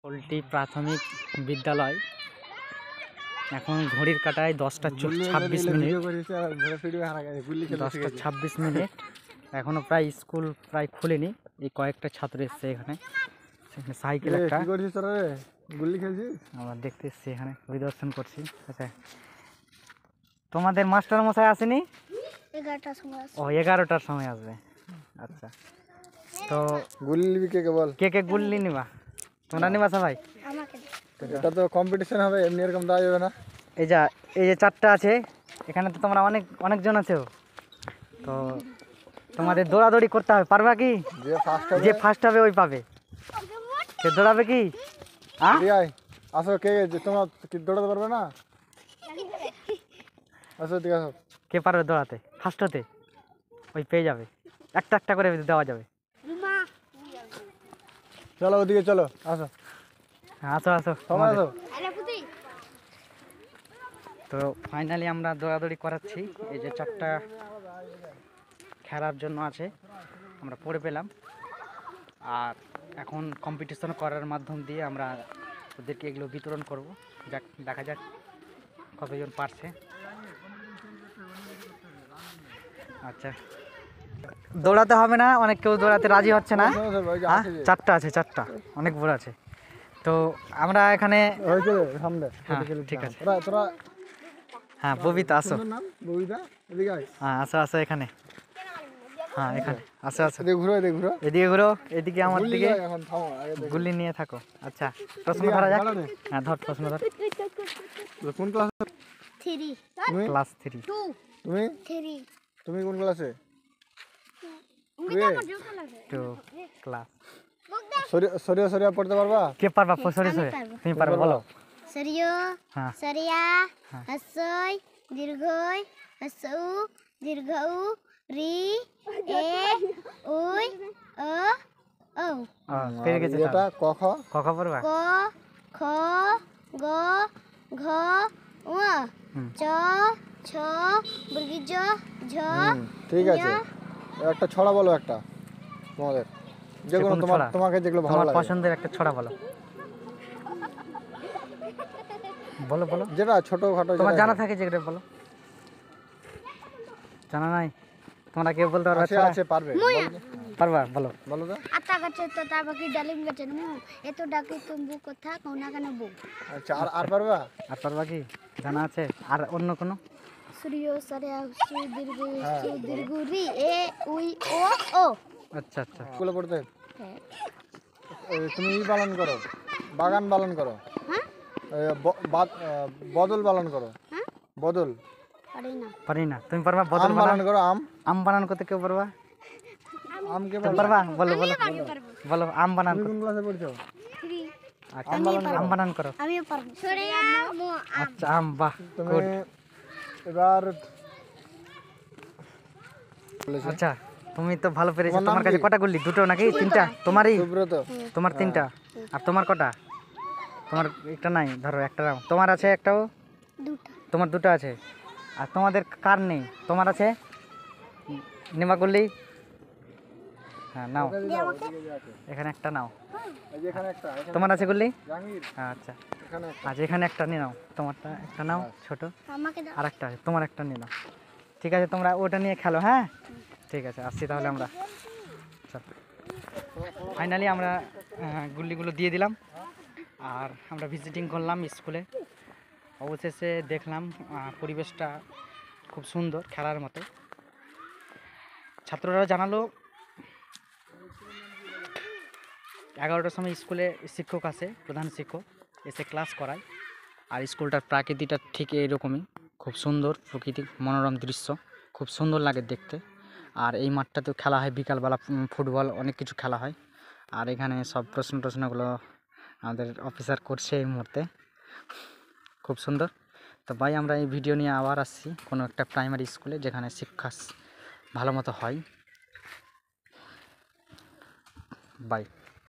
Poultry প্রাথমিক বিদ্যালয়। এখন ঘড়ির কাঁটায় 10টা 26 মিনিট। 10টা 26 মিনিট। এখনো প্রায় স্কুল প্রায় খুলেনি। এই কয়েকটা ছাত্র এসছে এখানে। সাইকেল একটা আমরা দেখতে এসছি, এখানে পরিদর্শন করছি। আচ্ছা, তোমাদের মাস্টার মশাই আসেনি? 11টার সময়। ও 11টার সময় আসবে। আচ্ছা, তো গুল্লি নিবি কে বল? কে গুল্লি নিবা? তোমরা নিবা সবাই? এটা তো কম্পিটিশন হবে, এমনি এরকম দেওয়া যাবে না। এই যে 4টা আছে এখানে, তো তোমরা অনেকজন আছো, তো তোমাদের দৌড়াদৌড়ি করতে হবে। পারবা কি? যে ফার্স্ট হবে ওই পাবে। কে দৌড়াবে কি? আসো, কে তোমরা দৌড়াতে পারবে না? আসো, ঠিক আছে। কে পারবে দৌড়াতে ফার্স্ট হতে? ওই পেয়ে যাবে। একটা করে দেওয়া যাবে। চলো ওদিকে চলো, আসো। হ্যাঁ, আসো সবাই আসো। তো ফাইনালি আমরা দৌড়াদৌড়ি করাচ্ছি। এই যে 4টা খেলার জন্য আছে, আমরা পড়ে পেলাম। আর এখন কম্পিটিশন করার মাধ্যম দিয়ে আমরা ওদেরকে এগুলো বিতরণ করব। দেখা যাক কতজন পারছে। আচ্ছা, দৌড়াতে হবে না, অনেক কেউ দৌড়াতে রাজি হচ্ছে না। 4টা আছে, 4টা অনেক বড় আছে। তো আমরা এখানে হ্যাঁ, ঠিক আছে। হ্যাঁ, ববিতা আসো। হ্যাঁ, আসো এখানে। হ্যাঁ, এখানে আসো। এদিকে ঘুরো, এদিকে আমার দিকে। গুলি নিয়ে থাকো। আচ্ছা, প্রশ্ন ধরা যাক। হ্যাঁ, ধর প্রশ্ন ধর। কোন ক্লাস? 3 ক্লাস 3। তুমি 3 তুমি কোন ক্লাসে? 2 ক্লাস। সরিয়া পড়তে পারবা? কে পারবা? সরি তুমি পারবে, বলো। সরিয়, হ্যাঁ, সরিয়া, হসই, দীর্ঘই, হসউ, দীর্ঘউ, রি, এ, উই, ও, ও। পেরে গেছে। এটা ক খ পারবা? ক, খ, গ, ঘ, ঙ, চ, ছ, বর্গীয়, ঝ। ঠিক আছে, একটা ছড়া বলো, একটা তোমাদের যেগুলো তোমাকে যেগুলো ভালো লাগে, পছন্দের একটা ছড়া বলো। বলো যেটা ছোটখাটো তোমার জানা থাকে যেটা বলো। জানা নাই? তোমরা কেউ বলতে পারবে? আছে পারবে, পারবা, বলো তো। আতা গাছে তো তার বাকি ডালিম গাছে নু এত ডাকে তুমি কথা কোনা কেন বউ? আচ্ছা, আর পারবা? আর পারবা কি? জানা আছে? আর অন্য কোনো? সূর্য সরিয়া সু দীর্ঘ সু দীর্ঘ রি এ উই ও ও। আচ্ছা, স্কুলে পড়তে তুমি পালন করো, বাগান পালন করো, হ্যাঁ, বদল পালন করো। বদল পারি না। তুমি পারবা বদল পালন করো? আম বানান করতে কেউ পারবা? আমকে পারবা? বলো আম বানান। তুমি কোন ক্লাসে পড়ছো? 3 আচ্ছা, আম বানান করো। আমিও পারবো। সরিয়া মো আচ্ছা, আম, বাহ, তুমি এবার আচ্ছা, তুমি তো ভালো পেরেছো। তোমার কাছে কটা গুলি? 2টো নাকি 3টা? তোমারই? তোমার 3টা। আর তোমার কটা? তোমার একটা নাই, ধরো একটা নাও। তোমার আছে একটাও? তোমার 2টা আছে। আর তোমাদের কার নেই? তোমার আছে? নেবা গুলি? হ্যাঁ, নাও। এখানে একটা নাও। তোমার আছে গুলি? আচ্ছা, এখানে একটা নিয়ে নাও। তোমারটা একটা নাও, ছোট। আর একটা আছে, তোমার একটা নিয়ে নাও। ঠিক আছে, তোমরা ওটা নিয়ে খেলো। হ্যাঁ, ঠিক আছে, আসছি তাহলে আমরা। ফাইনালি আমরা গুল্লিগুলো দিয়ে দিলাম, আর আমরা ভিজিটিং করলাম স্কুলে। অবশেষে দেখলাম পরিবেশটা খুব সুন্দর, খেলার মতো। ছাত্ররা জানালো 11টার সময় স্কুলে শিক্ষক আসে, প্রধান শিক্ষক এসে ক্লাস করায়। আর স্কুলটার প্রাকৃতিকটা ঠিক এরকমই, খুব সুন্দর প্রকৃতিক মনোরম দৃশ্য, খুব সুন্দর লাগে দেখতে। আর এই মাঠটাতেও খেলা হয় বিকালবেলা, ফুটবল অনেক কিছু খেলা হয়। আর এখানে সব প্রশ্নগুলো আমাদের অফিসার করছে এই মুহূর্তে, খুব সুন্দর। তো ভাই, আমরা এই ভিডিও নিয়ে আবার আসছি কোনো একটা প্রাইমারি স্কুলে যেখানে শিক্ষা ভালো মতো হয়। বাই।